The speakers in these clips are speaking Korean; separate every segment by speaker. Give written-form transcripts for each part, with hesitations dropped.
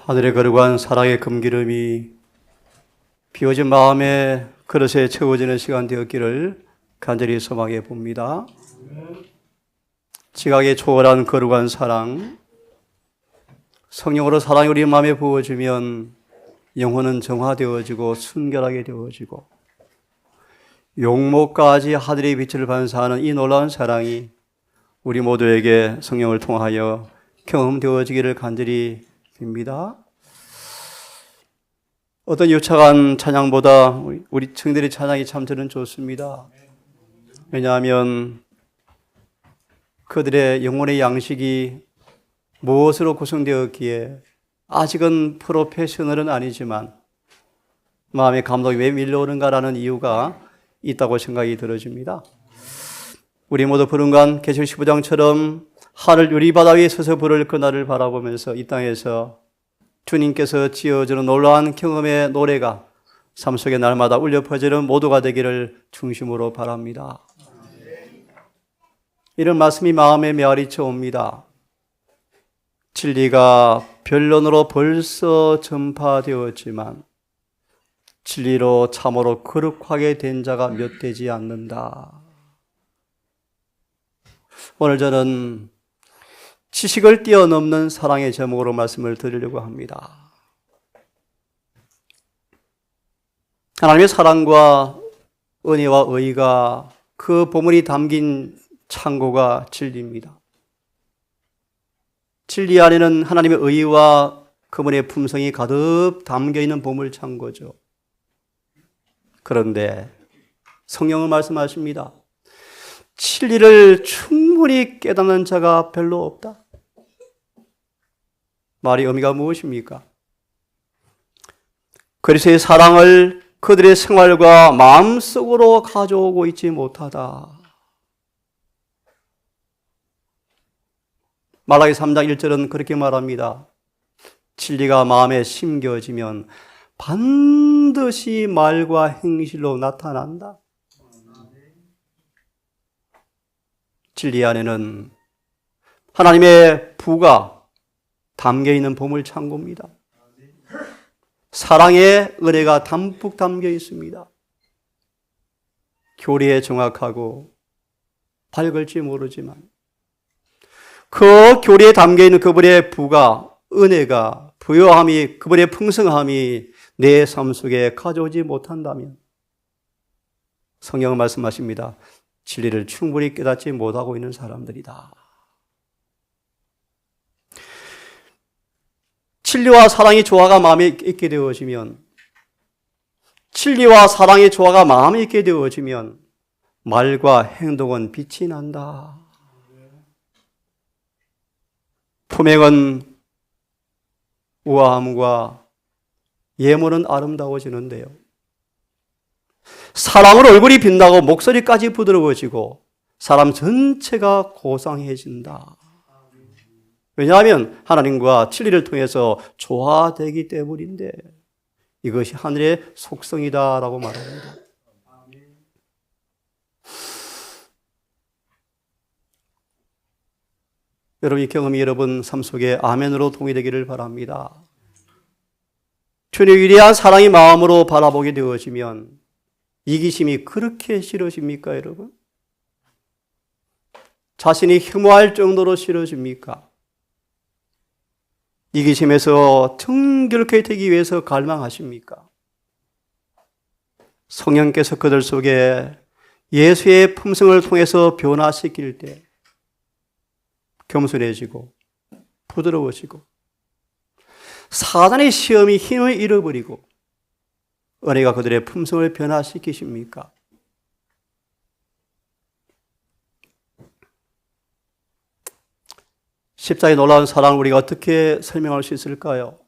Speaker 1: 하늘에 거룩한 사랑의 금기름이 비워진 마음의 그릇에 채워지는 시간 되었기를 간절히 소망해 봅니다. 지각에 초월한 거룩한 사랑, 성령으로 사랑이 우리 마음에 부어지면 영혼은 정화되어지고 순결하게 되어지고 용모까지 하늘의 빛을 반사하는 이 놀라운 사랑이 우리 모두에게 성령을 통하여 경험되어지기를 간절히 빕니다. 어떤 유창한 찬양보다 우리 청들의 찬양이 참 저는 좋습니다. 왜냐하면 그들의 영혼의 양식이 무엇으로 구성되었기에 아직은 프로페셔널은 아니지만 마음의 감동이 왜 밀려오는가라는 이유가 있다고 생각이 들어집니다. 우리 모두 부른간 계시록 15장처럼 하늘 유리바다 위에 서서 부를 그날을 바라보면서 이 땅에서 주님께서 지어주는 놀라운 경험의 노래가 삶 속에 날마다 울려 퍼지는 모두가 되기를 중심으로 바랍니다. 이런 말씀이 마음에 메아리쳐 옵니다. 진리가 변론으로 벌써 전파되었지만 진리로 참으로 거룩하게 된 자가 몇 되지 않는다. 오늘 저는 지식을 뛰어넘는 사랑의 제목으로 말씀을 드리려고 합니다. 하나님의 사랑과 은혜와 의가 그 보물이 담긴 창고가 진리입니다. 진리 안에는 하나님의 의와 그분의 품성이 가득 담겨있는 보물 창고죠. 그런데 성령은 말씀하십니다. 진리를 충분히 깨닫는 자가 별로 없다. 말의 의미가 무엇입니까? 그리스도의 사랑을 그들의 생활과 마음속으로 가져오고 있지 못하다. 말라기 3장 1절은 그렇게 말합니다. 진리가 마음에 심겨지면 반드시 말과 행실로 나타난다. 진리 안에는 하나님의 부가 담겨있는 보물 창고입니다. 사랑의 은혜가 담뿍 담겨 있습니다. 교리에 정확하고 밝을지 모르지만 그 교리에 담겨있는 그분의 부가, 은혜가, 부요함이, 그분의 풍성함이 내 삶 속에 가져오지 못한다면 성경은 말씀하십니다. 진리를 충분히 깨닫지 못하고 있는 사람들이다. 진리와 사랑의 조화가 마음에 있게 되어지면, 진리와 사랑의 조화가 마음에 있게 되어지면 말과 행동은 빛이 난다. 품행은 우아함과 예물은 아름다워지는데요. 사랑으로 얼굴이 빛나고 목소리까지 부드러워지고 사람 전체가 고상해진다. 왜냐하면 하나님과 진리를 통해서 조화되기 때문인데 이것이 하늘의 속성이다라고 말합니다. 여러분 이 경험이 여러분 삶 속에 아멘으로 동의되기를 바랍니다. 주님의 위대한 사랑이 마음으로 바라보게 되어지면 이기심이 그렇게 싫어집니까, 여러분? 자신이 혐오할 정도로 싫어집니까? 이기심에서 정결케 되기 위해서 갈망하십니까? 성령께서 그들 속에 예수의 품성을 통해서 변화시킬 때 겸손해지고 부드러워지고 사단의 시험이 힘을 잃어버리고 은혜가 그들의 품성을 변화시키십니까? 십자가의 놀라운 사랑을 우리가 어떻게 설명할 수 있을까요?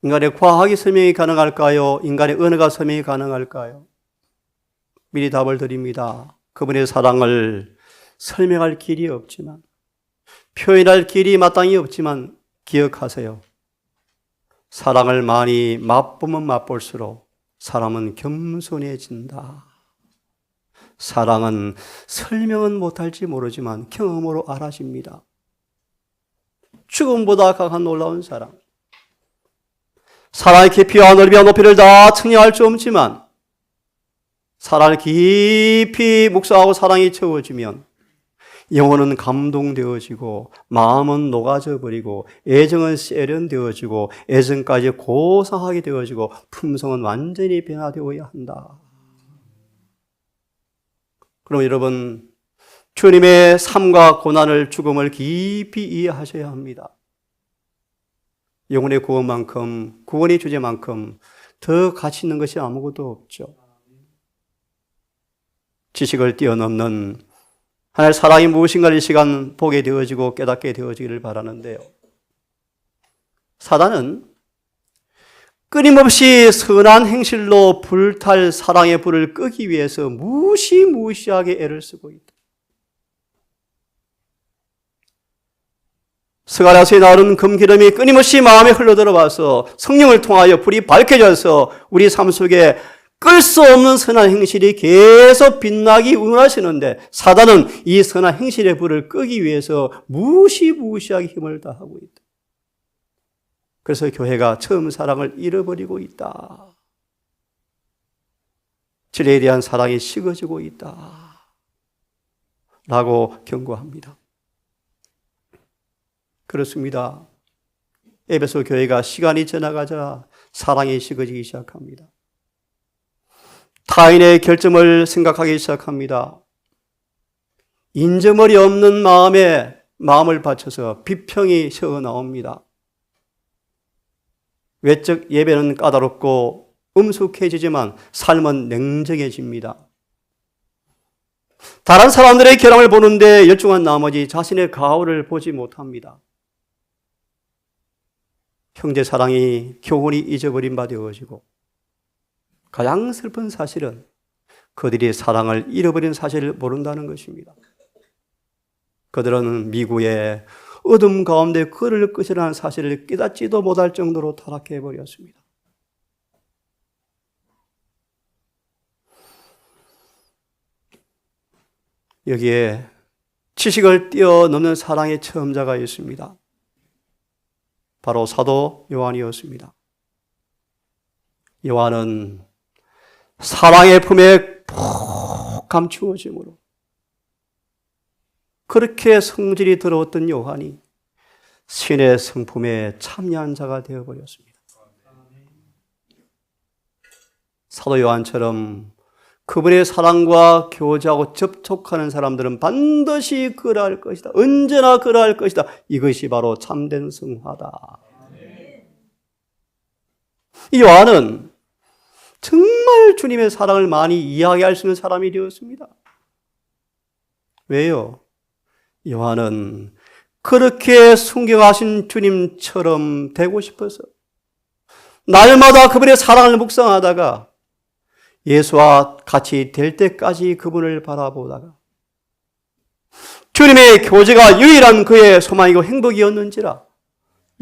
Speaker 1: 인간의 과학이 설명이 가능할까요? 인간의 언어가 설명이 가능할까요? 미리 답을 드립니다. 그분의 사랑을 설명할 길이 없지만, 표현할 길이 마땅히 없지만 기억하세요. 사랑을 많이 맛보면 맛볼수록 사람은 겸손해진다. 사랑은 설명은 못할지 모르지만 경험으로 알아집니다. 죽음보다 강한 놀라운 사랑. 사랑의 깊이와 넓이와 높이를 다 측량할 수 없지만 사랑을 깊이 묵상하고 사랑이 채워지면 영혼은 감동되어지고 마음은 녹아져 버리고 애정은 세련되어지고 애정까지 고상하게 되어지고 품성은 완전히 변화되어야 한다. 그럼 여러분, 주님의 삶과 고난을, 죽음을 깊이 이해하셔야 합니다. 영혼의 구원만큼, 구원의 주제만큼 더 가치 있는 것이 아무것도 없죠. 지식을 뛰어넘는 하나님의 사랑이 무엇인가를 이 시간 보게 되어지고 깨닫게 되어지기를 바라는데요. 사단은 끊임없이 선한 행실로 불탈 사랑의 불을 끄기 위해서 무시무시하게 애를 쓰고 있다. 스가랴서에 나오는 금기름이 끊임없이 마음에 흘러들어와서 성령을 통하여 불이 밝혀져서 우리 삶 속에 끌 수 없는 선한 행실이 계속 빛나기 원하시는데 사단은 이 선한 행실의 불을 끄기 위해서 무시무시하게 힘을 다하고 있다. 그래서 교회가 처음 사랑을 잃어버리고 있다. 진리에 대한 사랑이 식어지고 있다. 라고 경고합니다. 그렇습니다. 에베소 교회가 시간이 지나가자 사랑이 식어지기 시작합니다. 타인의 결점을 생각하기 시작합니다. 인정머리 없는 마음에 마음을 바쳐서 비평이 새어나옵니다. 외적 예배는 까다롭고 음숙해지지만 삶은 냉정해집니다. 다른 사람들의 결함을 보는데 열중한 나머지 자신의 가오를 보지 못합니다. 형제 사랑이 교훈이 잊어버린 바 되어지고 가장 슬픈 사실은 그들이 사랑을 잃어버린 사실을 모른다는 것입니다. 그들은 미국의 어둠 가운데 그를 것이라는 사실을 깨닫지도 못할 정도로 타락해버렸습니다. 여기에 지식을 뛰어넘는 사랑의 처음자가 있습니다. 바로 사도 요한이었습니다. 요한은 사랑의 품에 푹 감추어짐으로 그렇게 성질이 더러웠던 요한이 신의 성품에 참여한 자가 되어버렸습니다. 사도 요한처럼 그분의 사랑과 교제하고 접촉하는 사람들은 반드시 그러할 것이다. 언제나 그러할 것이다. 이것이 바로 참된 성화다. 이 요한은 정말 주님의 사랑을 많이 이야기할 수 있는 사람이 되었습니다. 왜요? 요한은 그렇게 순경하신 주님처럼 되고 싶어서 날마다 그분의 사랑을 묵상하다가 예수와 같이 될 때까지 그분을 바라보다가 주님의 교제가 유일한 그의 소망이고 행복이었는지라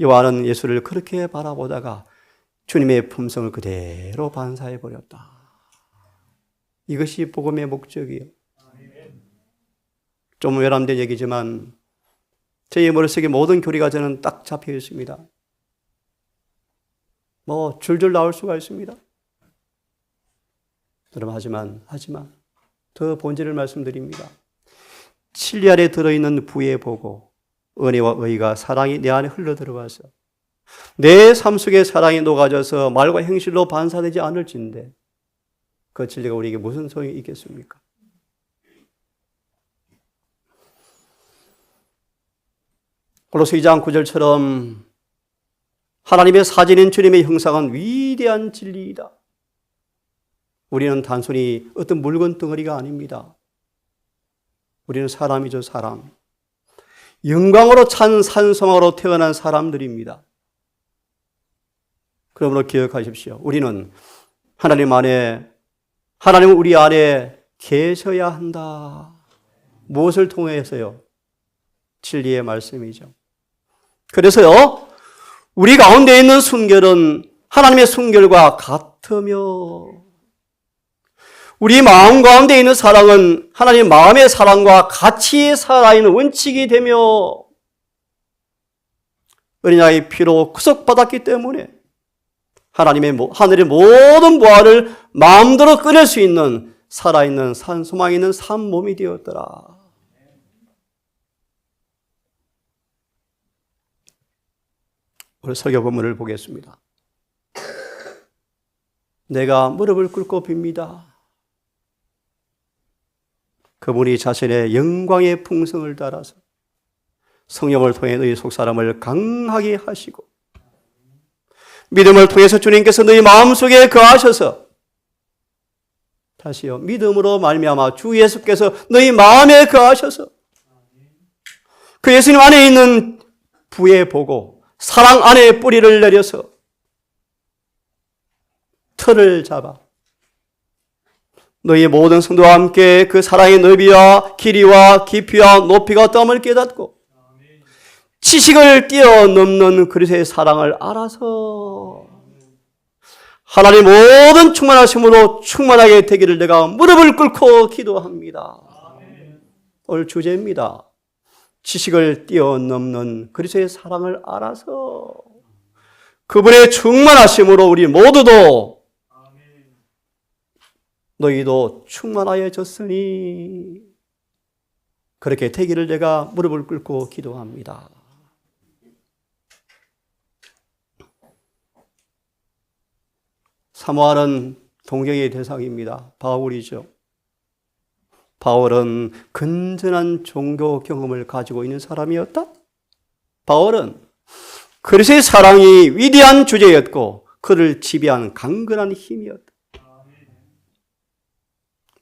Speaker 1: 요한은 예수를 그렇게 바라보다가 주님의 품성을 그대로 반사해버렸다. 이것이 복음의 목적이에요. 좀 외람된 얘기지만 제 머릿속에 모든 교리가 저는 딱 잡혀 있습니다. 줄줄 나올 수가 있습니다. 여러분 하지만 더 본질을 말씀드립니다. 진리 안에 들어있는 부의 보고 은혜와 의가 사랑이 내 안에 흘러들어와서 내 삶 속에 사랑이 녹아져서 말과 행실로 반사되지 않을진데 그 진리가 우리에게 무슨 소용이 있겠습니까? 골로새 2장 9절처럼 하나님의 사진인 주님의 형상은 위대한 진리이다. 우리는 단순히 어떤 물건 덩어리가 아닙니다. 우리는 사람이죠, 사람. 영광으로 찬 산성으로 태어난 사람들입니다. 그러므로 기억하십시오. 우리는 하나님은 우리 안에 계셔야 한다. 무엇을 통해서요? 진리의 말씀이죠. 그래서요, 우리 가운데 있는 순결은 하나님의 순결과 같으며 우리 마음 가운데 있는 사랑은 하나님 마음의 사랑과 같이 살아있는 원칙이 되며 어린 양의 피로 구속받았기 때문에 하늘의 모든 보화를 마음대로 끊을 수 있는 살아있는 산소망 있는 산 몸이 되었더라. 오늘 설교 본문을 보겠습니다. 내가 무릎을 꿇고 빕니다. 그분이 자신의 영광의 풍성을 따라서 성령을 통해 너희 속사람을 강하게 하시고 믿음을 통해서 주님께서 너희 마음속에 거하셔서 다시요 믿음으로 말미암아 주 예수께서 너희 마음에 거하셔서 그 예수님 안에 있는 부에 보고 사랑 안에 뿌리를 내려서 틀을 잡아 너희 모든 성도와 함께 그 사랑의 넓이와 길이와 깊이와 높이가 어떠함을 깨닫고 지식을 뛰어넘는 그리스도의 사랑을 알아서 하나님 모든 충만하심으로 충만하게 되기를 내가 무릎을 꿇고 기도합니다. 오늘 주제입니다. 지식을 뛰어넘는 그리스도의 사랑을 알아서 그분의 충만하심으로 우리 모두도 너희도 충만하여졌으니 그렇게 되기를 내가 무릎을 꿇고 기도합니다. 사모하는 동경의 대상입니다. 바울이죠. 바울은 건전한 종교 경험을 가지고 있는 사람이었다. 바울은 그리스도의 사랑이 위대한 주제였고 그를 지배한 강건한 힘이었다.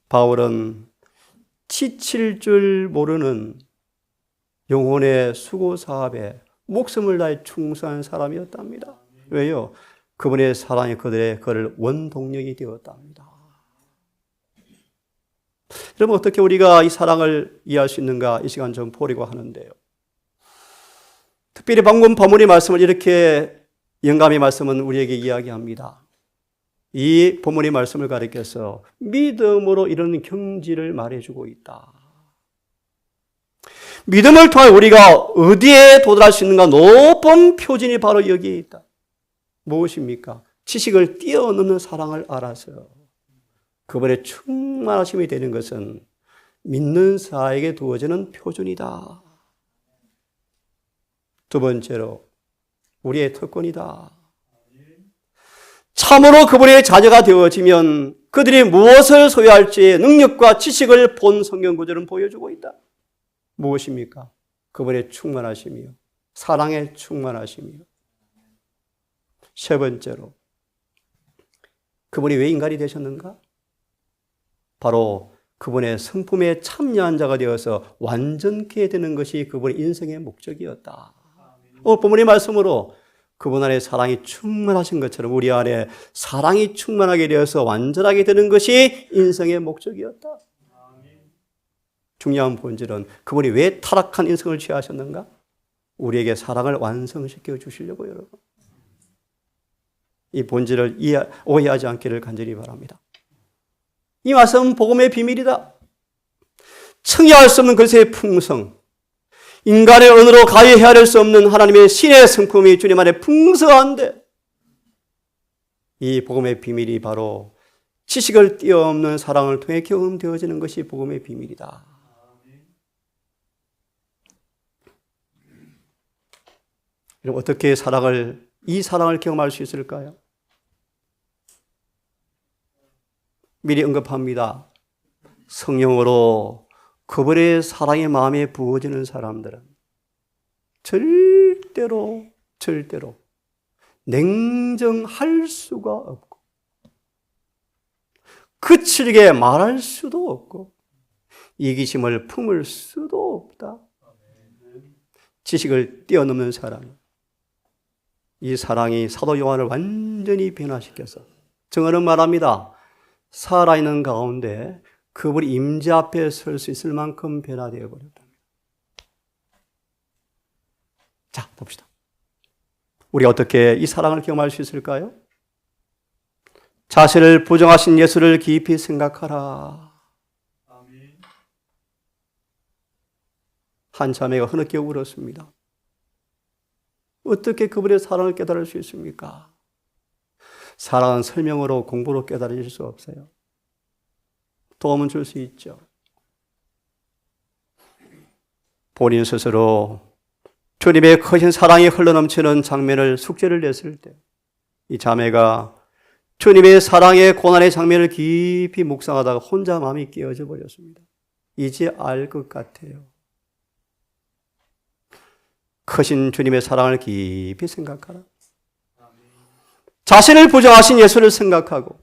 Speaker 1: 바울은 지칠 줄 모르는 영혼의 수고 사업에 목숨을 다해 충성한 사람이었답니다. 왜요? 그분의 사랑이 그를 원동력이 되었답니다. 여러분 어떻게 우리가 이 사랑을 이해할 수 있는가 이 시간 좀 보려고 하는데요. 특별히 방금 본문의 말씀을 이렇게 영감의 말씀은 우리에게 이야기합니다. 이 본문의 말씀을 가리켜서 믿음으로 이런 경지를 말해주고 있다. 믿음을 통해 우리가 어디에 도달할 수 있는가 높은 표준이 바로 여기에 있다. 무엇입니까? 지식을 뛰어넘는 사랑을 알아서 그분의 충만하심이 되는 것은 믿는 자에게 두어지는 표준이다. 두 번째로 우리의 특권이다. 참으로 그분의 자녀가 되어지면 그들이 무엇을 소유할지의 능력과 지식을 본 성경 구절은 보여주고 있다. 무엇입니까? 그분의 충만하심이요. 사랑의 충만하심이요. 세 번째로 그분이 왜 인간이 되셨는가? 바로 그분의 성품에 참여한 자가 되어서 완전케 되는 것이 그분의 인생의 목적이었다. 본문의 말씀으로 그분 안에 사랑이 충만하신 것처럼 우리 안에 사랑이 충만하게 되어서 완전하게 되는 것이 인생의 목적이었다. 중요한 본질은 그분이 왜 타락한 인생을 취하셨는가? 우리에게 사랑을 완성시켜 주시려고 여러분. 이 본질을 오해하지 않기를 간절히 바랍니다. 이 말씀은 복음의 비밀이다. 청이할 수 없는 그리스도의 풍성, 인간의 언어로 가히 헤아릴 수 없는 하나님의 신의 성품이 주님 안에 풍성한데 이 복음의 비밀이 바로 지식을 뛰어넘는 사랑을 통해 경험되어지는 것이 복음의 비밀이다. 여러분 어떻게 이 사랑을 경험할 수 있을까요? 미리 언급합니다. 성령으로 그분의 사랑의 마음에 부어지는 사람들은 절대로 냉정할 수가 없고 그칠게 말할 수도 없고 이기심을 품을 수도 없다. 지식을 뛰어넘는 사랑. 이 사랑이 사도 요한을 완전히 변화시켜서 증언은 말합니다. 살아있는 가운데 그분이 임재 앞에 설 수 있을 만큼 변화되어 버렸답니다. 자, 봅시다. 우리가 어떻게 이 사랑을 경험할 수 있을까요? 자신을 부정하신 예수를 깊이 생각하라. 한 자매가 흐느껴 울었습니다. 어떻게 그분의 사랑을 깨달을 수 있습니까? 사랑은 설명으로 공부로 깨달을 수 없어요. 도움은 줄 수 있죠. 본인 스스로 주님의 크신 사랑이 흘러넘치는 장면을 숙제를 냈을 때 이 자매가 주님의 사랑의 고난의 장면을 깊이 묵상하다가 혼자 마음이 깨어져 버렸습니다. 이제 알 것 같아요. 크신 주님의 사랑을 깊이 생각하라. 자신을 부정하신 예수를 생각하고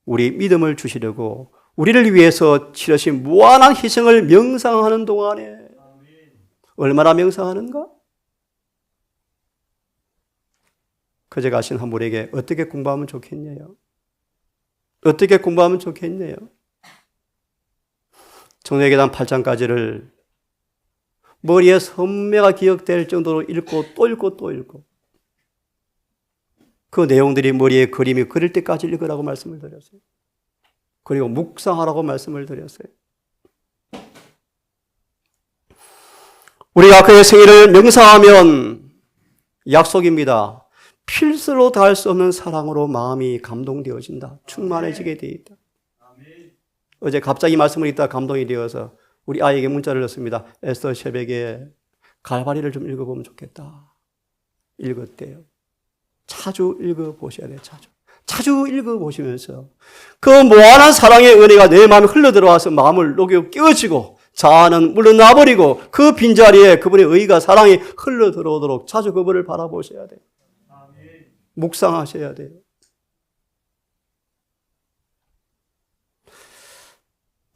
Speaker 1: 우리 믿음을 주시려고 우리를 위해서 치르신 무한한 희생을 명상하는 동안에 얼마나 명상하는가? 그제 가신 한 분에게 어떻게 공부하면 좋겠냐요? 어떻게 공부하면 좋겠네요? 정례계단 8장까지를 머리에 선명하게 기억될 정도로 읽고 또 읽고 또 읽고 그 내용들이 머리에 그림이 그릴 때까지 읽으라고 말씀을 드렸어요. 그리고 묵상하라고 말씀을 드렸어요. 우리가 그의 생일을 명상하면 약속입니다. 필수로 다할 수 없는 사랑으로 마음이 감동되어진다. 충만해지게 되어 있다. 어제 갑자기 말씀을 읽다가 감동이 되어서 우리 아이에게 문자를 넣었습니다. 에스더 새벽에 갈바리를 좀 읽어보면 좋겠다. 읽었대요. 자주 읽어보셔야 돼요. 자주 읽어보시면서 그 무한한 사랑의 은혜가 내 마음에 흘러들어와서 마음을 녹여 깨어지고 자아는 물러나버리고 그 빈자리에 그분의 의가 사랑이 흘러들어오도록 자주 그분을 바라보셔야 돼요. 묵상하셔야 돼요.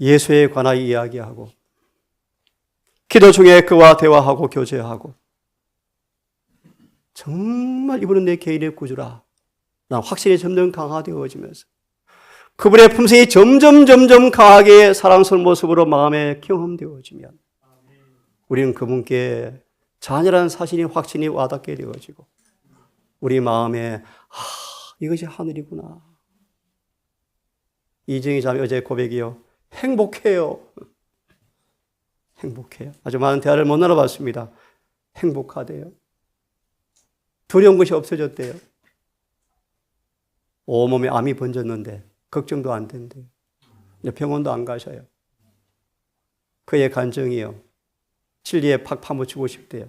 Speaker 1: 예수에 관하여 이야기하고 기도 중에 그와 대화하고 교제하고 정말 이분은 내 개인의 구주라. 난 확신이 점점 강화되어지면서 그분의 품성이 점점 강하게 사랑스러운 모습으로 마음에 경험되어지면 우리는 그분께 자녀라는 사실이 확신이 와닿게 되어지고 우리 마음에 이것이 하늘이구나. 이정희 자매 어제 고백이요. 행복해요. 행복해요. 아주 많은 대화를 못 나눠봤습니다. 행복하대요. 두려운 것이 없어졌대요. 온몸에 암이 번졌는데 걱정도 안 된대요. 병원도 안 가셔요. 그의 간증이요. 진리에 팍 파묻히고 싶대요.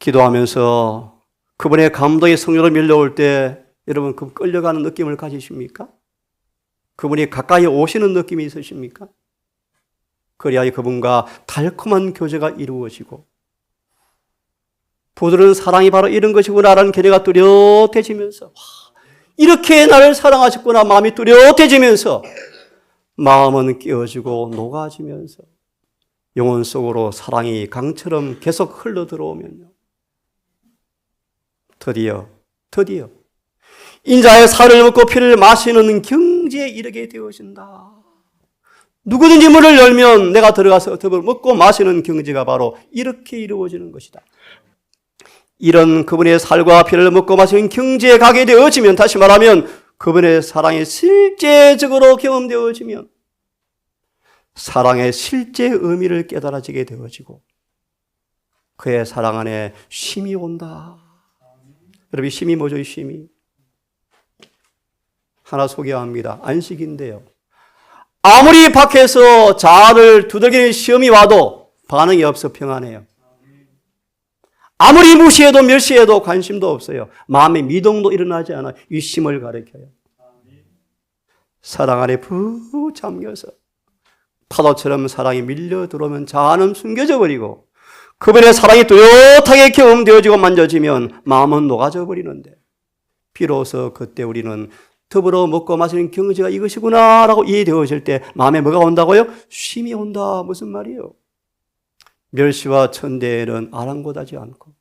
Speaker 1: 기도하면서 그분의 감동의 성령으로 밀려올 때 여러분 그 끌려가는 느낌을 가지십니까? 그분이 가까이 오시는 느낌이 있으십니까? 그래야 그분과 달콤한 교제가 이루어지고 부드러운 사랑이 바로 이런 것이구나라는 견해가 뚜렷해지면서 이렇게 나를 사랑하셨구나 마음이 뚜렷해지면서 마음은 깨어지고 녹아지면서 영혼 속으로 사랑이 강처럼 계속 흘러들어오면요. 드디어 인자의 살을 먹고 피를 마시는 경지에 이르게 되어진다. 누구든지 문을 열면 내가 들어가서 덮을 먹고 마시는 경지가 바로 이렇게 이루어지는 것이다. 이런 그분의 살과 피를 먹고 마시는 경지에 가게 되어지면 다시 말하면 그분의 사랑이 실제적으로 경험되어지면 사랑의 실제 의미를 깨달아지게 되어지고 그의 사랑 안에 쉼이 온다. 여러분 쉼이 뭐죠? 쉼이 하나 소개합니다. 안식인데요. 아무리 밖에서 자아를 두들기는 시험이 와도 반응이 없어 평안해요. 아무리 무시해도 멸시해도 관심도 없어요. 마음의 미동도 일어나지 않아. 이 쉼을 가리켜요. 사랑 안에 푹 잠겨서 파도처럼 사랑이 밀려 들어오면 자아는 숨겨져 버리고 그분의 사랑이 뚜렷하게 경험되어지고 만져지면 마음은 녹아져 버리는데 비로소 그때 우리는 더불어 먹고 마시는 경지가 이것이구나 라고 이해되어질 때 마음에 뭐가 온다고요? 쉼이 온다. 무슨 말이에요? 멸시와 천대에는 아랑곳하지 않고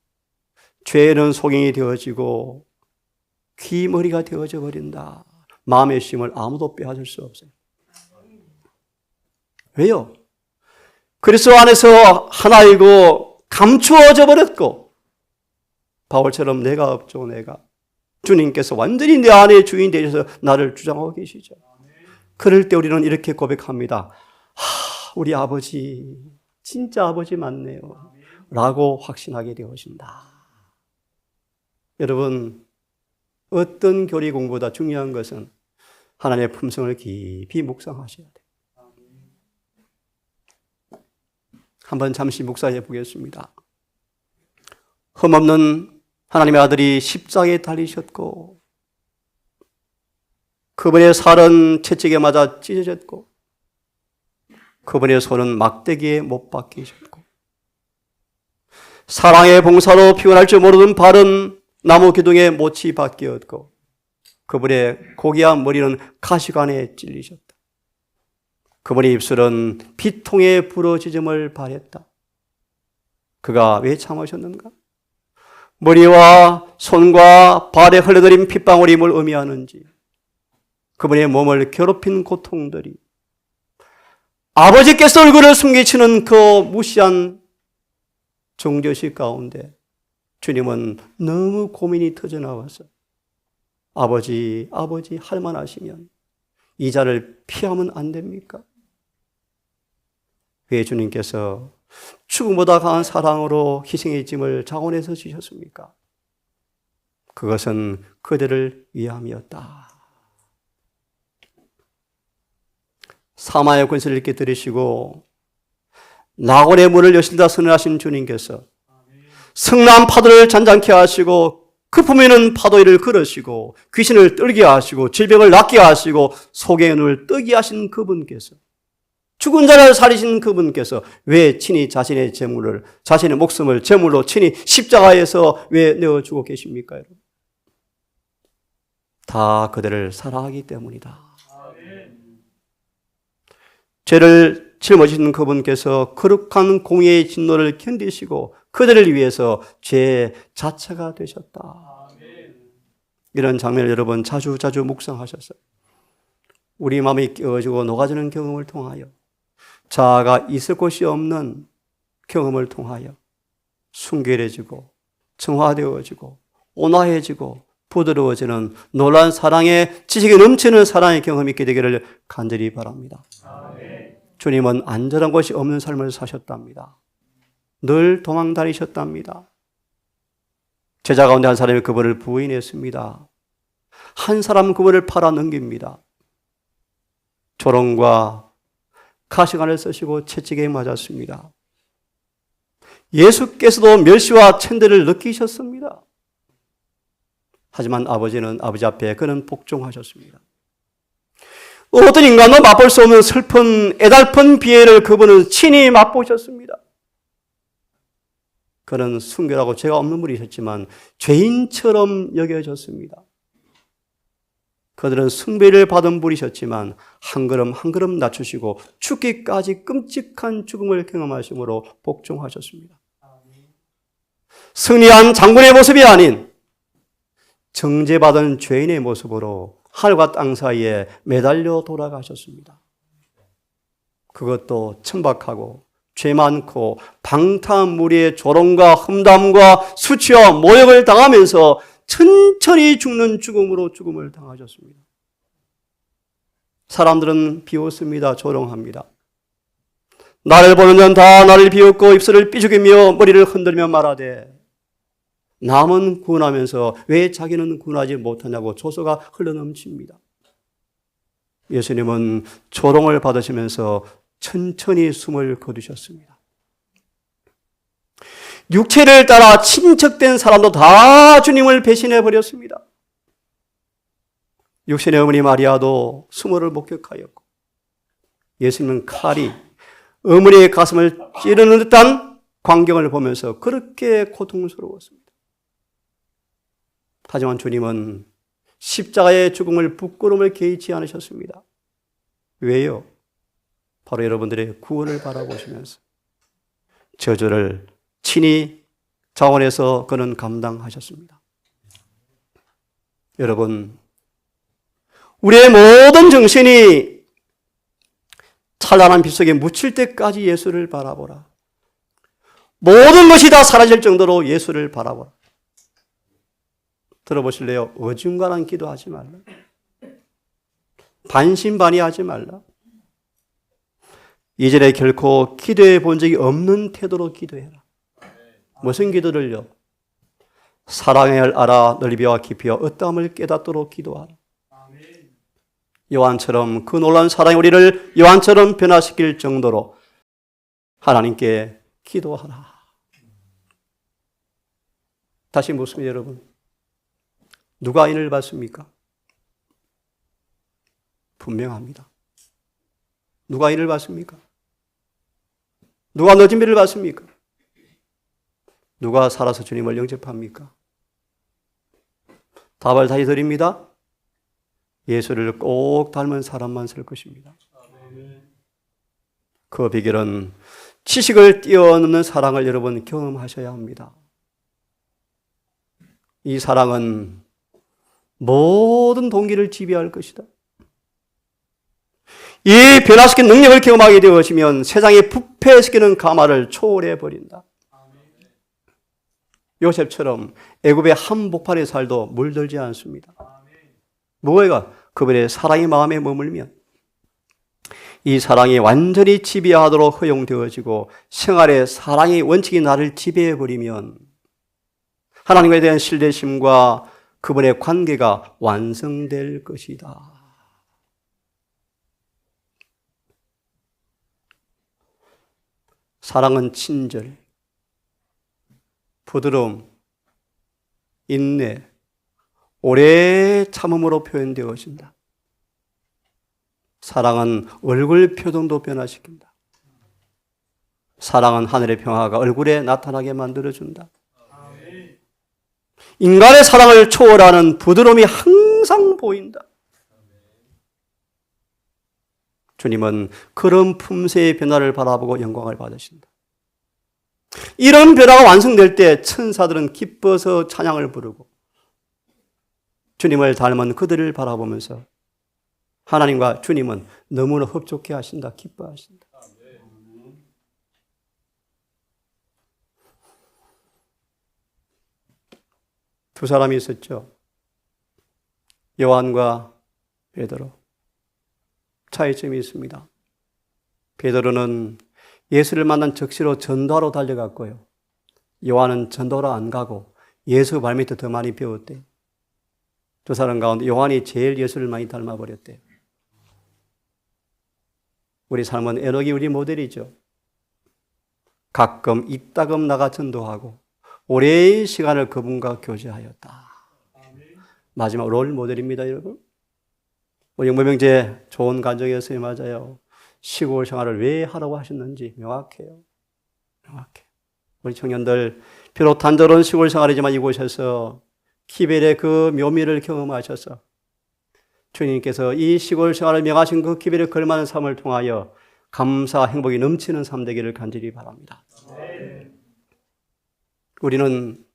Speaker 1: 죄에는 소경이 되어지고 귀머리가 되어져 버린다. 마음의 쉼을 아무도 빼앗을 수 없어요. 왜요? 그리스도 안에서 하나이고 감추어져 버렸고 바울처럼 내가 없죠. 내가 주님께서 완전히 내 안에 주인 되셔서 나를 주장하고 계시죠. 그럴 때 우리는 이렇게 고백합니다. 우리 아버지 진짜 아버지 맞네요. 라고 확신하게 되어진다. 여러분, 어떤 교리 공부보다 중요한 것은 하나님의 품성을 깊이 묵상하셔야 돼요. 한번 잠시 묵상해 보겠습니다. 흠없는 하나님의 아들이 십자가에 달리셨고, 그분의 살은 채찍에 맞아 찢어졌고, 그분의 손은 막대기에 못 박히셨고, 사랑의 봉사로 피곤할 줄 모르는 발은 나무 기둥에 못이 박혔고, 그분의 고귀한 머리는 가시관에 찔리셨다. 그분의 입술은 피통에 부러지즘을 바랬다. 그가 왜 참으셨는가? 머리와 손과 발에 흘러들인 핏방울이 뭘 의미하는지, 그분의 몸을 괴롭힌 고통들이, 아버지께서 얼굴을 숨기치는 그 무시한 종저식 가운데 주님은 너무 고민이 터져나와서 아버지 할 만하시면 이 자를 피하면 안 됩니까? 왜 주님께서 죽음보다 강한 사랑으로 희생의 짐을 자원해서 주셨습니까? 그것은 그들을 위함이었다. 사마의 권세를 이렇게 들으시고 낙원의 문을 여실다 선언하신 주님께서 성난 파도를 잔잔케 하시고 급하면 파도 위를 걸으시고 귀신을 떨게 하시고 질병을 낫게 하시고 속의 눈을 뜨게 하신 그분께서, 죽은 자를 살리신 그분께서 왜 친히 자신의 재물을, 자신의 목숨을 재물로 친히 십자가에서 왜 내어주고 계십니까, 여러분? 다 그들을 사랑하기 때문이다. 죄를 짊어지신 그분께서 거룩한 공의의 진노를 견디시고 그들을 위해서 죄 자체가 되셨다. 이런 장면을 여러분 자주 묵상하셨어요. 우리 마음이 깨어지고 녹아지는 경험을 통하여, 자아가 있을 곳이 없는 경험을 통하여 순결해지고 정화되어지고 온화해지고 부드러워지는 놀라운 사랑의, 지식이 넘치는 사랑의 경험이 있게 되기를 간절히 바랍니다. 주님은 안전한 곳이 없는 삶을 사셨답니다. 늘 도망 다니셨답니다. 제자 가운데 한 사람이 그분을 부인했습니다. 한 사람은 그분을 팔아 넘깁니다. 조롱과 가시관을 쓰시고 채찍에 맞았습니다. 예수께서도 멸시와 천대를 느끼셨습니다. 하지만 아버지는, 아버지 앞에 그는 복종하셨습니다. 어떤 인간도 맛볼 수 없는 슬픈 애달픈 비애를 그분은 친히 맛보셨습니다. 그는 순결하고 죄가 없는 분이셨지만 죄인처럼 여겨졌습니다. 그들은 숭배를 받은 분이셨지만 한 걸음 한 걸음 낮추시고 죽기까지 끔찍한 죽음을 경험하심으로 복종하셨습니다. 승리한 장군의 모습이 아닌 정죄받은 죄인의 모습으로 하늘과 땅 사이에 매달려 돌아가셨습니다. 그것도 천박하고 죄 많고 방탕무리의 조롱과 험담과 수치와 모욕을 당하면서 천천히 죽는 죽음으로 죽음을 당하셨습니다. 사람들은 비웃습니다. 조롱합니다. 나를 보는 자 다 나를 비웃고 입술을 삐죽이며 머리를 흔들며 말하되 남은 구원하면서 왜 자기는 구원하지 못하냐고 조소가 흘러넘칩니다. 예수님은 조롱을 받으시면서 천천히 숨을 거두셨습니다. 육체를 따라 친척된 사람도 다 주님을 배신해 버렸습니다. 육신의 어머니 마리아도 수모를 목격하였고, 예수님은 칼이 어머니의 가슴을 찌르는 듯한 광경을 보면서 그렇게 고통스러웠습니다. 하지만 주님은 십자가의 죽음을 부끄러움을 개의치 않으셨습니다. 왜요? 바로 여러분들의 구원을 바라보시면서 저주를 친히 자원해서 그는 감당하셨습니다. 여러분, 우리의 모든 정신이 찬란한 빛 속에 묻힐 때까지 예수를 바라보라. 모든 것이 다 사라질 정도로 예수를 바라보라. 들어보실래요? 어중간한 기도하지 말라. 반신반의하지 말라. 이전에 결코 기도해 본 적이 없는 태도로 기도해라. 무슨 기도를요? 사랑을 알아 넓이와 깊이와 어떠함을 깨닫도록 기도하라. 요한처럼 그 놀라운 사랑이 우리를 요한처럼 변화시킬 정도로 하나님께 기도하라. 다시 묻습니다, 여러분. 누가 인을 받습니까? 분명합니다. 누가 인을 받습니까? 누가 늦은 비를 받습니까? 누가 살아서 주님을 영접합니까? 답을 다시 드립니다. 예수를 꼭 닮은 사람만 설 것입니다. 그 비결은 지식을 뛰어넘는 사랑을 여러분 경험하셔야 합니다. 이 사랑은 모든 동기를 지배할 것이다. 이 변화시킨 능력을 경험하게 되어지면 세상의 부패시키는 가마를 초월해 버린다. 요셉처럼 애굽의 한복판에 살도 물들지 않습니다. 뭐가? 그분의 사랑이 마음에 머물면 이 사랑이 완전히 지배하도록 허용되어지고 생활의 사랑의 원칙이 나를 지배해버리면 하나님에 대한 신뢰심과 그분의 관계가 완성될 것이다. 사랑은 친절, 부드러움, 인내, 오래 참음으로 표현되어진다. 사랑은 얼굴 표정도 변화시킨다. 사랑은 하늘의 평화가 얼굴에 나타나게 만들어준다. 인간의 사랑을 초월하는 부드러움이 항상 보인다. 주님은 그런 품새의 변화를 바라보고 영광을 받으신다. 이런 변화가 완성될 때 천사들은 기뻐서 찬양을 부르고 주님을 닮은 그들을 바라보면서 하나님과 주님은 너무나 흡족해 하신다, 기뻐하신다. 두 사람이 있었죠. 요한과 베드로. 차이점이 있습니다. 베드로는 예수를 만난 즉시로 전도하러 달려갔고요. 요한은 전도하러 안 가고 예수 발밑에 더 많이 배웠대요. 두 사람 가운데 요한이 제일 예수를 많이 닮아버렸대요. 우리 삶은 에녹이 우리 모델이죠. 가끔 이따금 나가 전도하고 오랜 시간을 그분과 교제하였다. 마지막 롤 모델입니다, 여러분. 우리 영모명제 좋은 가정이었어요. 맞아요. 시골 생활을 왜 하라고 하셨는지 명확해요. 명확해요. 우리 청년들 비록 단조로운 시골 생활이지만 이곳에서 키벨의 그 묘미를 경험하셔서 주님께서 이 시골 생활을 명하신 그 키벨에 걸맞는 삶을 통하여 감사, 행복이 넘치는 삶 되기를 간절히 바랍니다. 우리는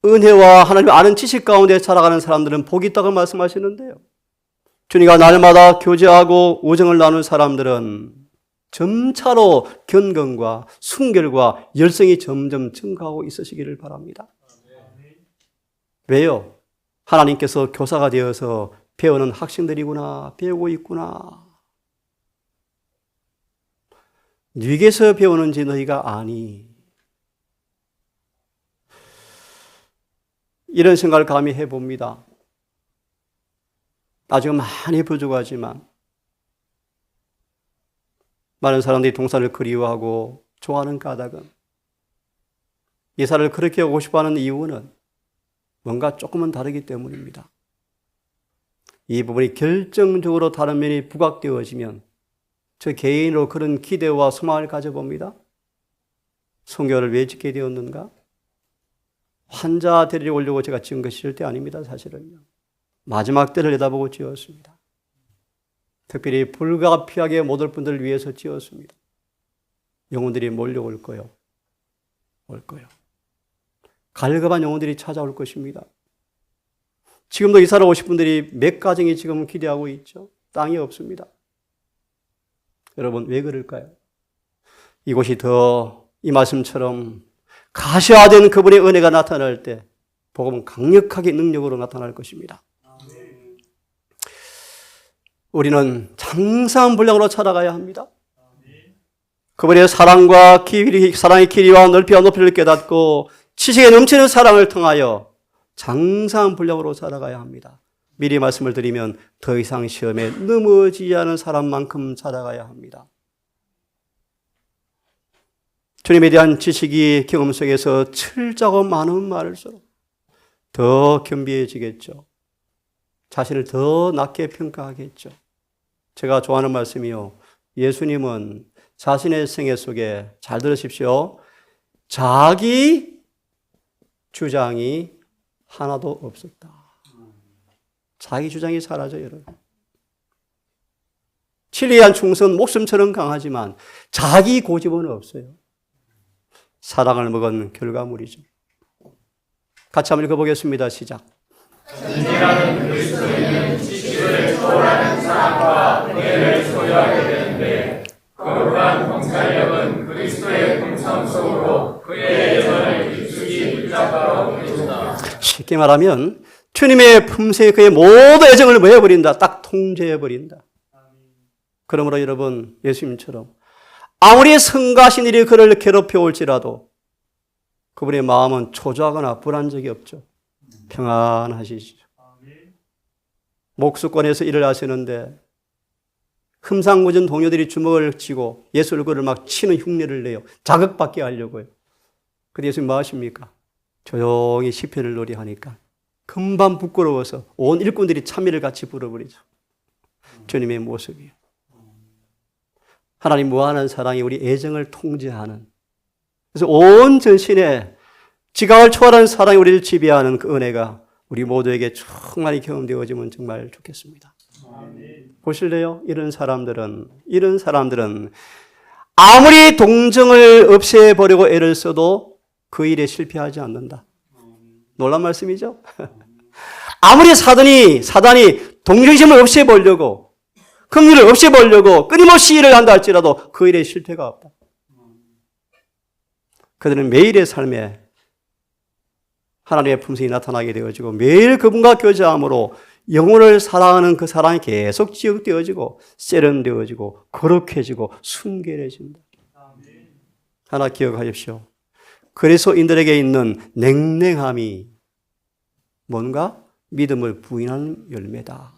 Speaker 1: 은혜와 하나님을 아는 지식 가운데 살아가는 사람들은 복이 있다고 말씀하시는데요. 주님과 날마다 교제하고 우정을 나눈 사람들은 점차로 견건과 순결과 열성이 점점 증가하고 있으시기를 바랍니다. 왜요? 하나님께서 교사가 되어서 배우는 학생들이구나, 배우고 있구나. 네게서 배우는지 너희가 아니. 이런 생각을 감히 해봅니다. 아직 많이 부족하지만 많은 사람들이 동산을 그리워하고 좋아하는 까닭은 예사를 그렇게 오고 싶어하는 이유는 뭔가 조금은 다르기 때문입니다. 이 부분이 결정적으로 다른 면이 부각되어지면 저 개인으로 그런 기대와 소망을 가져봅니다. 성교를 왜 짓게 되었는가? 환자 데리러 오려고 제가 지은 것이 절대 아닙니다. 사실은요. 마지막 때를 내다보고 지었습니다. 특별히 불가피하게 못 올 분들을 위해서 지었습니다. 영혼들이 몰려올 거요. 올 거요. 갈급한 영혼들이 찾아올 것입니다. 지금도 이사를 오실 분들이 몇 가정이 지금 기대하고 있죠. 땅이 없습니다. 여러분 왜 그럴까요? 이곳이 더 이 말씀처럼 가시화된 그분의 은혜가 나타날 때 복음은 강력하게 능력으로 나타날 것입니다. 우리는 장사한 분량으로 살아가야 합니다. 그분의 사랑의 길이와 넓이와 높이를 깨닫고 지식에 넘치는 사랑을 통하여 장사한 분량으로 살아가야 합니다. 미리 말씀을 드리면 더 이상 시험에 넘어지지 않은 사람만큼 살아가야 합니다. 주님에 대한 지식이 경험 속에서 철저하고 많은 말일수록 더 겸비해지겠죠. 자신을 더 낮게 평가하겠죠. 제가 좋아하는 말씀이요. 예수님은 자신의 생애 속에, 잘 들으십시오, 자기 주장이 하나도 없었다. 자기 주장이 사라져요, 여러분. 진리에 충성, 목숨처럼 강하지만 자기 고집은 없어요. 사랑을 먹은 결과물이죠. 같이 한번 읽어보겠습니다. 시작.
Speaker 2: 진리라는 그리스도인은 지식을 초월하는 사랑과 은혜를 소유하게 되는데 거룩한 봉사력은 그리스도의 품성 속으로 그의 예전을 깊숙이 붙잡아 버린다. 쉽게 말하면 주님의 품새에 그의 모든 애정을 모여버린다. 딱 통제해버린다. 그러므로 여러분, 예수님처럼 아무리 성가신 일이 그를 괴롭혀 올지라도 그분의 마음은 초조하거나 불안 적이 없죠. 평안하시죠. 목수권에서 일을 하시는데 흠상궂은 동료들이 주먹을 쥐고 예수 얼굴을 막 치는 흉내를 내요. 자극받게 하려고요. 근데 예수님 뭐 하십니까? 조용히 시편을 노래하니까 금방 부끄러워서 온 일꾼들이 찬미를 같이 불어버리죠. 주님의 모습이에요. 하나님 무한한 사랑이 우리 애정을 통제하는, 그래서 온 전신에 지각을 초월하는 사랑이 우리를 지배하는 그 은혜가 우리 모두에게 충만히 경험되어지면 정말 좋겠습니다. 보실래요? 이런 사람들은 아무리 동정을 없애버리고 애를 써도 그 일에 실패하지 않는다. 놀란 말씀이죠? 아무리 사단이 동정심을 없애보려고, 긍휼을 없애보려고 끊임없이 일을 한다 할지라도 그 일에 실패가 없다. 그들은 매일의 삶에 하나님의 품성이 나타나게 되어지고 매일 그분과 교제함으로 영혼을 사랑하는 그 사랑이 계속 지역되어지고 세련되어지고 거룩해지고 순결해진다. 하나 기억하십시오. 그리스도인들에게 있는 냉랭함이 뭔가 믿음을 부인하는 열매다.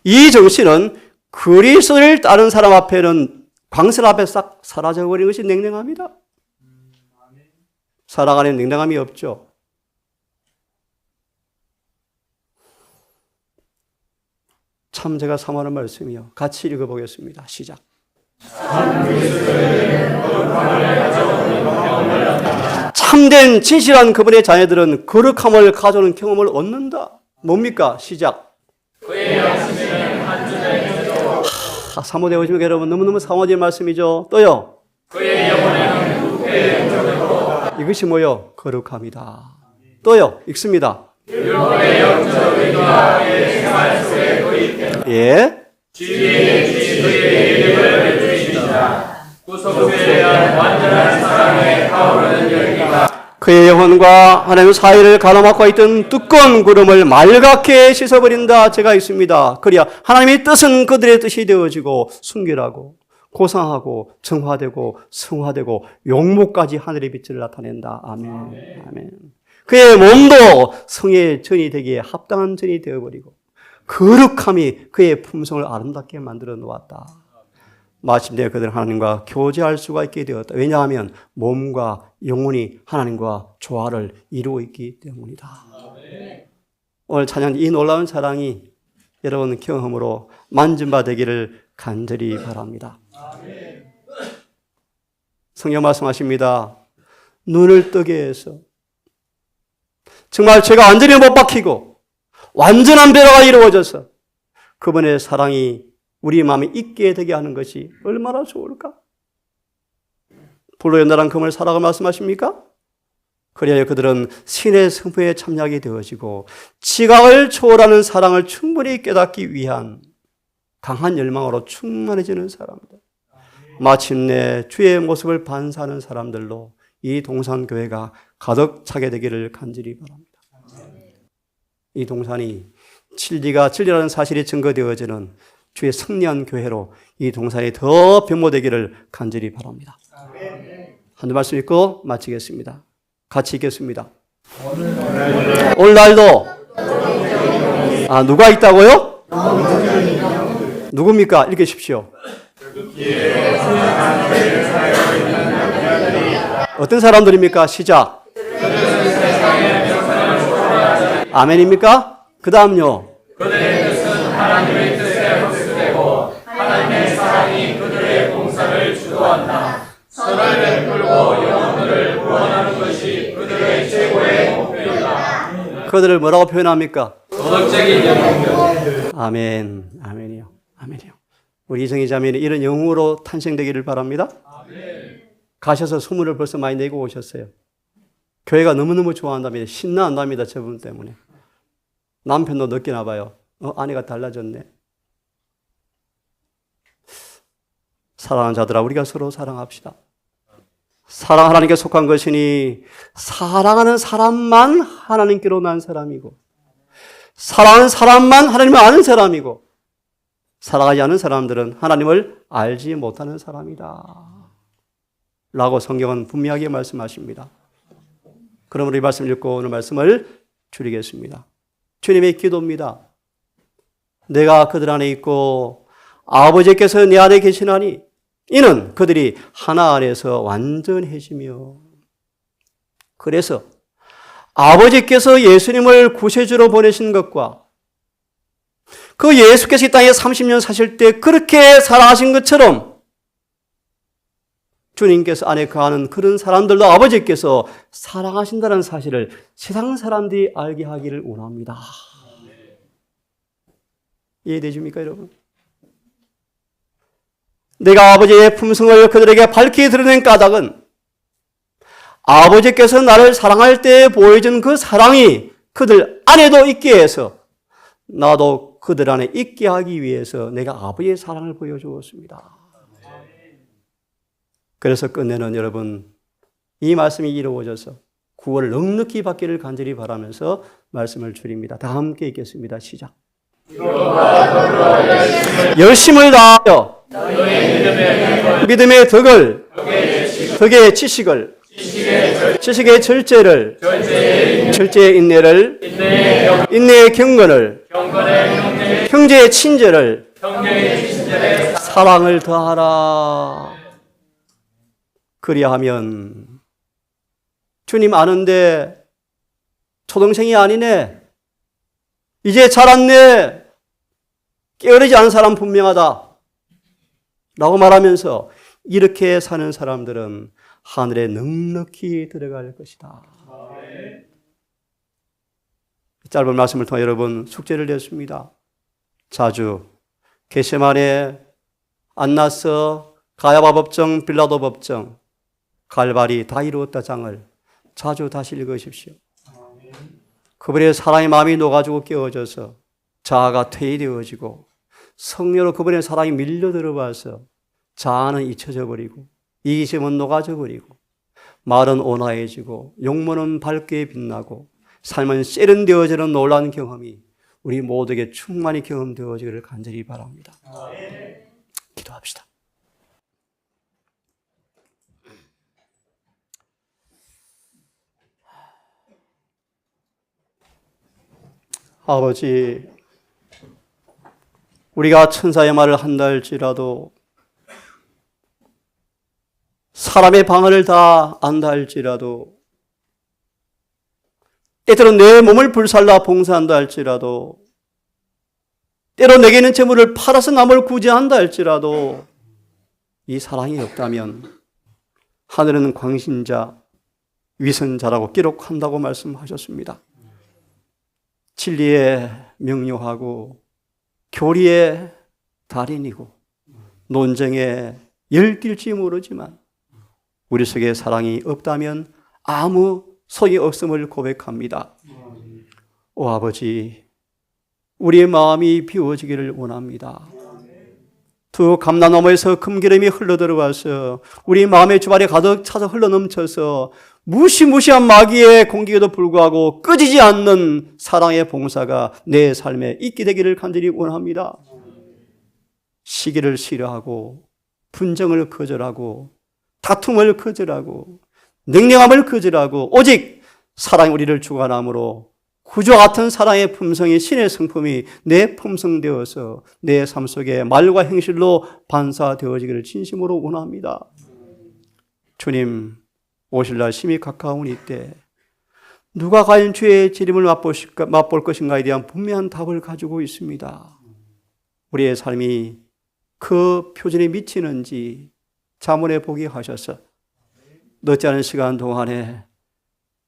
Speaker 2: 이 정신은 그리스도를 따른 사람 앞에는 광설 앞에 싹 사라져버리는 것이 냉랭함이다. 살아가는 냉랭함이 없죠. 참 제가 사모하는 말씀이요. 같이 읽어보겠습니다. 시작. 참된 진실한 그분의 자녀들은 거룩함을 가져오는 경험을 얻는다. 뭡니까? 시작. 그의 양심에는 한 주장이죠. 사모되어지면 여러분 너무너무 사모진 말씀이죠. 또요. 그의 영혼에는 부패의 영적이고 이것이 뭐요? 거룩함이다. 또요. 읽습니다. 율법의 영적 의가 그의 생활 속에 도입된다. 예. 주의 예배를 해주시다. 구속에 대한 완전한 사랑의 타오르는 열기가 그의 영혼과 하나님 사이를 가로막고 있던 두꺼운 구름을 맑게 씻어버린다. 제가 있습니다. 그래야 하나님의 뜻은 그들의 뜻이 되어지고 순결하고 고상하고 정화되고 성화되고 용모까지 하늘의 빛을 나타낸다. 아멘. 아멘. 그의 몸도 성의 전이 되기에 합당한 전이 되어버리고 거룩함이 그의 품성을 아름답게 만들어 놓았다. 마침내 그들은 하나님과 교제할 수가 있게 되었다. 왜냐하면 몸과 영혼이 하나님과 조화를 이루고 있기 때문이다. 오늘 찬양 이 놀라운 사랑이 여러분 경험으로 만진바되기를 간절히 바랍니다. 성경 말씀하십니다. 눈을 뜨게 해서 정말 죄가 완전히 못 박히고 완전한 배려가 이루어져서 그분의 사랑이 우리 마음에 있게 되게 하는 것이 얼마나 좋을까? 불로 연달한 금을 사라고 말씀하십니까? 그리하여 그들은 신의 성품에 참여하게 되어지고 지각을 초월하는 사랑을 충분히 깨닫기 위한 강한 열망으로 충만해지는 사람들. 마침내 주의 모습을 반사하는 사람들로 이 동산교회가 가득 차게 되기를 간절히 바랍니다. 이 동산이 진리라는 사실이 증거되어지는
Speaker 1: 주의 승리한 교회로 이 동산이 더 변모되기를 간절히 바랍니다. 한두 말씀 읽고 마치겠습니다. 같이 읽겠습니다. 오늘날도 누가 있다고요? 누굽니까? 읽으십시오. 어떤 사람들입니까? 시작. 아멘입니까? 그 다음요. 그들의 뜻은 하나님의 뜻에 흡수되고 하나님의 사랑이 그들의 봉사를 주도한다. 선을 베풀고 영혼들을 구원하는 것이 그들의 최고의 목표이다. 그들을 뭐라고 표현합니까? 도덕적인 영웅. 아멘. 아멘이요. 아멘이요. 우리 이성희 자매는 이런 영웅으로 탄생되기를 바랍니다. 아멘. 가셔서 소문을 벌써 많이 내고 오셨어요. 교회가 너무너무 좋아한답니다. 신나한답니다. 저분 때문에. 남편도 느끼나 봐요. 아내가 달라졌네. 사랑하는 자들아, 우리가 서로 사랑합시다. 사랑 하나님께 속한 것이니 사랑하는 사람만 하나님께로 난 사람이고 사랑하는 사람만 하나님을 아는 사람이고 사랑하지 않는 사람들은 하나님을 알지 못하는 사람이다. 라고 성경은 분명하게 말씀하십니다. 그러므로 이 말씀을 읽고 오늘 말씀을 줄이겠습니다. 주님의 기도입니다. 내가 그들 안에 있고 아버지께서 내 안에 계시나니 이는 그들이 하나 안에서 완전해지며 그래서 아버지께서 예수님을 구세주로 보내신 것과 그 예수께서 이 땅에 30년 사실 때 그렇게 살아가신 것처럼 주님께서 안에 거하는 그런 사람들도 아버지께서 사랑하신다는 사실을 세상 사람들이 알게 하기를 원합니다. 이해되십니까, 여러분? 내가 아버지의 품성을 그들에게 밝히 드러낸 까닭은 아버지께서 나를 사랑할 때 보여준 그 사랑이 그들 안에도 있게 해서 나도 그들 안에 있게 하기 위해서 내가 아버지의 사랑을 보여주었습니다. 그래서 끝내는 여러분, 이 말씀이 이루어져서 구원을 넉넉히 받기를 간절히 바라면서 말씀을 줄입니다. 다 함께 읽겠습니다. 시작. 열심을 다하여 믿음의 덕을, 덕의 지식을, 지식의 절제를, 절제의 인내를, 인내의 경건을, 형제의 친절을, 사랑을 더하라. 그리하면 주님 아는데 초등생이 아니네. 이제 자랐네. 깨어르지 않은 사람 분명하다. 라고 말하면서 이렇게 사는 사람들은 하늘에 넉넉히 들어갈 것이다. 짧은 말씀을 통해 여러분 숙제를 냈습니다. 자주 겟세마네, 안나서, 가야바 법정, 빌라도 법정, 갈바리 다 이루었다 장을 자주 다시 읽으십시오. 그분의 사랑의 마음이 녹아지고 깨어져서 자아가 퇴위되어지고 성령으로 그분의 사랑이 밀려들어와서 자아는 잊혀져 버리고 이기심은 녹아져 버리고 말은 온화해지고 용모는 밝게 빛나고 삶은 세련되어지는 놀라운 경험이 우리 모두에게 충만히 경험되어지기를 간절히 바랍니다. 기도합시다. 아버지, 우리가 천사의 말을 한다 할지라도 사람의 방언을 다 안다 할지라도 때때로 내 몸을 불살라 봉사한다 할지라도 때로 내게 있는 재물을 팔아서 남을 구제한다 할지라도 이 사랑이 없다면 하늘은 광신자, 위선자라고 기록한다고 말씀하셨습니다. 진리에 명료하고 교리에 달인이고 논쟁에 열뛸지 모르지만 우리 속에 사랑이 없다면 아무 소용이 없음을 고백합니다. 오 아버지, 우리의 마음이 비워지기를 원합니다. 두 감나무에서 금기름이 흘러들어와서 우리 마음의 주발에 가득 차서 흘러넘쳐서 무시무시한 마귀의 공격에도 불구하고 꺼지지 않는 사랑의 봉사가 내 삶에 있게 되기를 간절히 원합니다. 시기를 싫어하고 분정을 거절하고 다툼을 거절하고 냉랭함을 거절하고 오직 사랑이 우리를 주관함으로 구주와 같은 사랑의 품성이 신의 성품이 내 품성되어서 내 삶 속에 말과 행실로 반사되어지기를 진심으로 원합니다. 주님 오실 날 심히 가까운 이때 누가 과연 주의 재림을 맛볼 것인가에 대한 분명한 답을 가지고 있습니다. 우리의 삶이 그 표준에 미치는지 자문해 보게 하셔서 늦지 않은 시간 동안에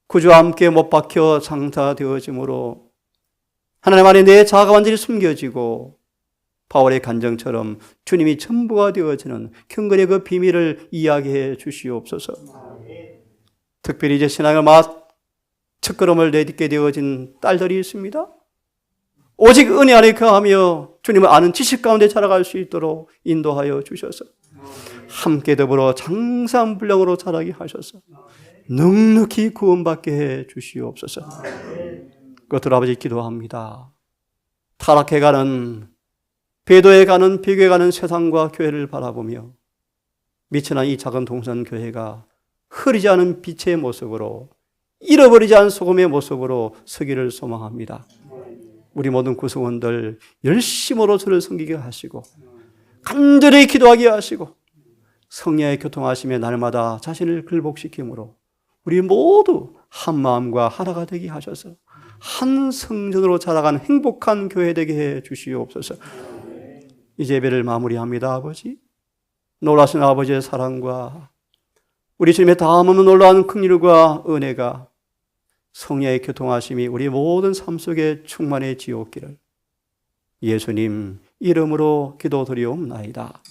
Speaker 1: 구주와 함께 못 박혀 장사되어짐으로 하나님 안에 내 자아가 완전히 숨겨지고 바울의 간정처럼 주님이 전부가 되어지는 경건의 그 비밀을 이야기해 주시옵소서. 특별히 이제 신앙을 첫걸음을 내딛게 되어진 딸들이 있습니다. 오직 은혜 안에 거하며 주님을 아는 지식 가운데 자라갈 수 있도록 인도하여 주셔서 함께 더불어 장산불량으로 자라게 하셔서 넉넉히 구원받게 해 주시옵소서. 그것들 아버지 기도합니다. 타락해가는 배도해가는 비교해가는 세상과 교회를 바라보며 미천한 이 작은 동산교회가 흐리지 않은 빛의 모습으로 잃어버리지 않은 소금의 모습으로 서기를 소망합니다. 우리 모든 구성원들 열심으로 저를 섬기게 하시고 간절히 기도하게 하시고 성령의 교통하심에 날마다 자신을 굴복시키므로 우리 모두 한 마음과 하나가 되게 하셔서 한 성전으로 자라가는 행복한 교회 되게 해 주시옵소서. 이제 예배를 마무리합니다. 아버지, 놀라신 아버지의 사랑과 우리 주님의 다함없는 놀라운 긍휼과 은혜가 성령의 교통하심이 우리 모든 삶 속에 충만해지옵기를 예수님 이름으로 기도드리옵나이다.